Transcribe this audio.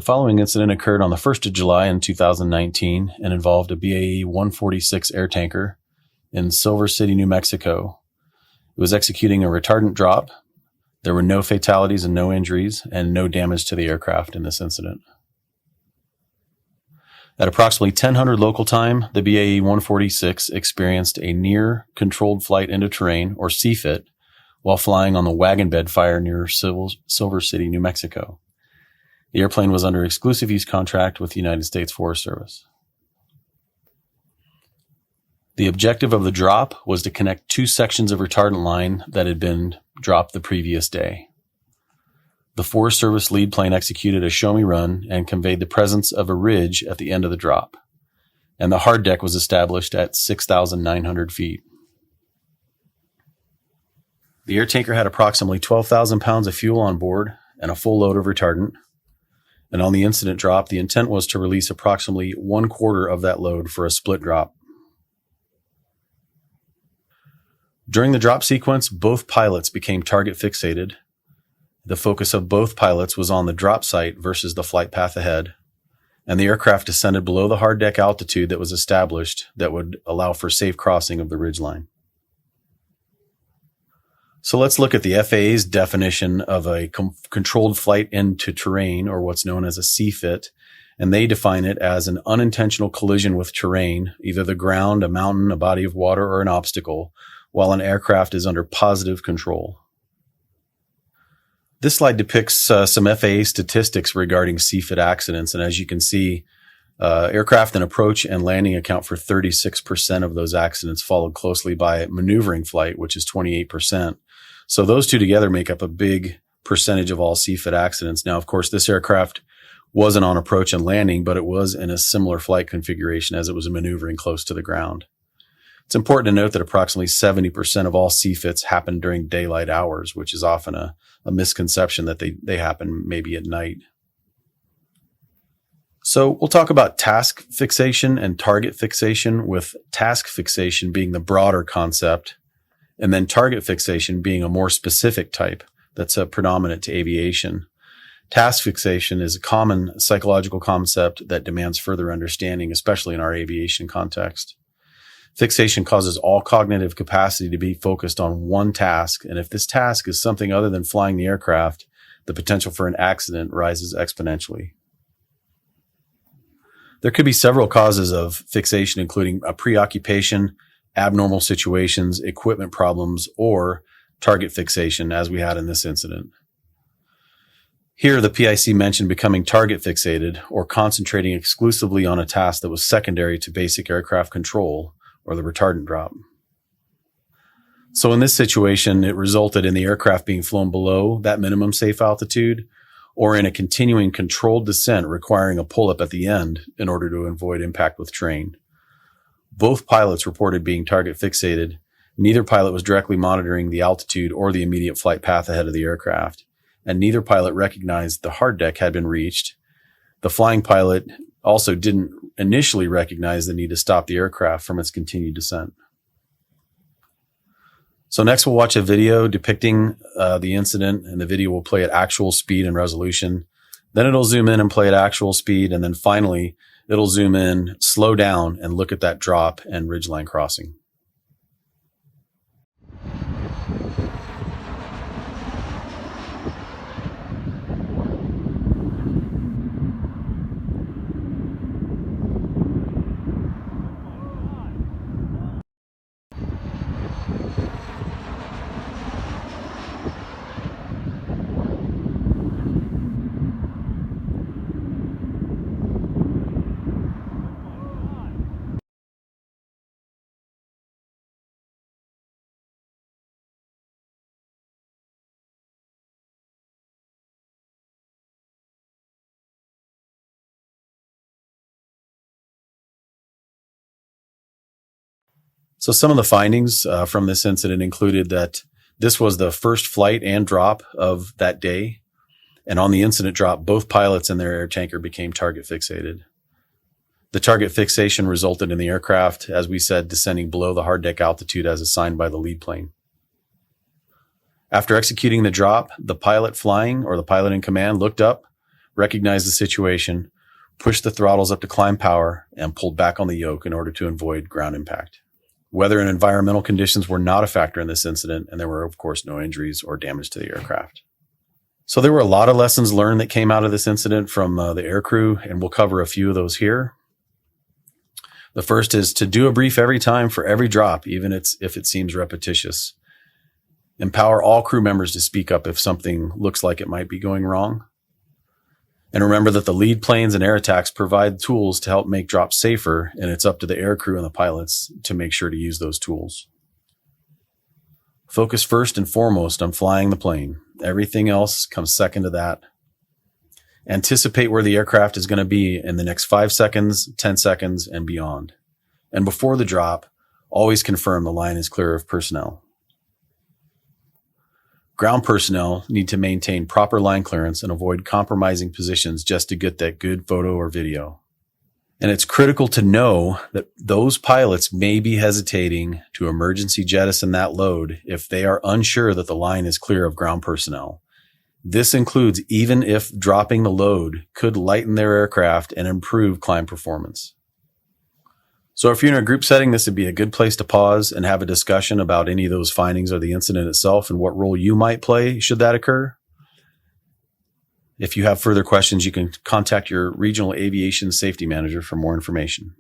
The following incident occurred on the 1st of July in 2019 and involved a BAE 146 air tanker in Silver City, New Mexico. It was executing a retardant drop. There were no fatalities and no injuries and no damage to the aircraft in this incident. At approximately 1000 local time, the BAE 146 experienced a near controlled flight into terrain, or CFIT, while flying on the wagon bed fire near Silver City, New Mexico. The airplane was under exclusive use contract with the United States Forest Service. The objective of the drop was to connect two sections of retardant line that had been dropped the previous day. The Forest Service lead plane executed a show-me run and conveyed the presence of a ridge at the end of the drop, and the hard deck was established at 6,900 feet. The air tanker had approximately 12,000 pounds of fuel on board and a full load of retardant. And on the incident drop, the intent was to release approximately 1/4 of that load for a split drop. During the drop sequence, both pilots became target fixated. The focus of both pilots was on the drop site versus the flight path ahead, and the aircraft descended below the hard deck altitude that was established that would allow for safe crossing of the ridgeline. So let's look at the FAA's definition of a controlled flight into terrain, or what's known as a CFIT, and they define it as an unintentional collision with terrain, either the ground, a mountain, a body of water, or an obstacle, while an aircraft is under positive control. This slide depicts some FAA statistics regarding CFIT accidents, and as you can see, aircraft in approach and landing account for 36% of those accidents, followed closely by maneuvering flight, which is 28%. So those two together make up a big percentage of all CFIT accidents. Now, of course, this aircraft wasn't on approach and landing, but it was in a similar flight configuration as it was maneuvering close to the ground. It's important to note that approximately 70% of all CFITs happen during daylight hours, which is often a misconception that they happen maybe at night. So we'll talk about task fixation and target fixation, with task fixation being the broader concept, and then target fixation being a more specific type that's predominant to aviation. Task fixation is a common psychological concept that demands further understanding, especially in our aviation context. Fixation causes all cognitive capacity to be focused on one task, and if this task is something other than flying the aircraft, the potential for an accident rises exponentially. There could be several causes of fixation, including a preoccupation, abnormal situations, equipment problems, or target fixation, as we had in this incident. Here, the PIC mentioned becoming target fixated, or concentrating exclusively on a task that was secondary to basic aircraft control, or the retardant drop. So in this situation, it resulted in the aircraft being flown below that minimum safe altitude, or in a continuing controlled descent requiring a pull-up at the end in order to avoid impact with terrain. Both pilots reported being target fixated. Neither pilot was directly monitoring the altitude or the immediate flight path ahead of the aircraft, and neither pilot recognized the hard deck had been reached. The flying pilot also didn't initially recognize the need to stop the aircraft from its continued descent. So next we'll watch a video depicting the incident, and the video will play at actual speed and resolution. Then it'll zoom in and play at actual speed, and then finally it'll zoom in, slow down, and look at that drop and ridgeline crossing. So some of the findings from this incident included that this was the first flight and drop of that day. And on the incident drop, both pilots and their air tanker became target fixated. The target fixation resulted in the aircraft, as we said, descending below the hard deck altitude as assigned by the lead plane. After executing the drop, the pilot flying, or the pilot in command, looked up, recognized the situation, pushed the throttles up to climb power, and pulled back on the yoke in order to avoid ground impact. Weather and environmental conditions were not a factor in this incident, and there were, of course, no injuries or damage to the aircraft. So there were a lot of lessons learned that came out of this incident from the aircrew, and we'll cover a few of those here. The first is to do a brief every time for every drop, even if it seems repetitious. Empower all crew members to speak up if something looks like it might be going wrong. And remember that the lead planes and air attacks provide tools to help make drops safer, and it's up to the aircrew and the pilots to make sure to use those tools. Focus first and foremost on flying the plane. Everything else comes second to that. Anticipate where the aircraft is going to be in the next 5 seconds, 10 seconds, and beyond. And before the drop, always confirm the line is clear of personnel. Ground personnel need to maintain proper line clearance and avoid compromising positions just to get that good photo or video. And it's critical to know that those pilots may be hesitating to emergency jettison that load if they are unsure that the line is clear of ground personnel. This includes even if dropping the load could lighten their aircraft and improve climb performance. So if you're in a group setting, this would be a good place to pause and have a discussion about any of those findings or the incident itself and what role you might play should that occur. If you have further questions, you can contact your regional aviation safety manager for more information.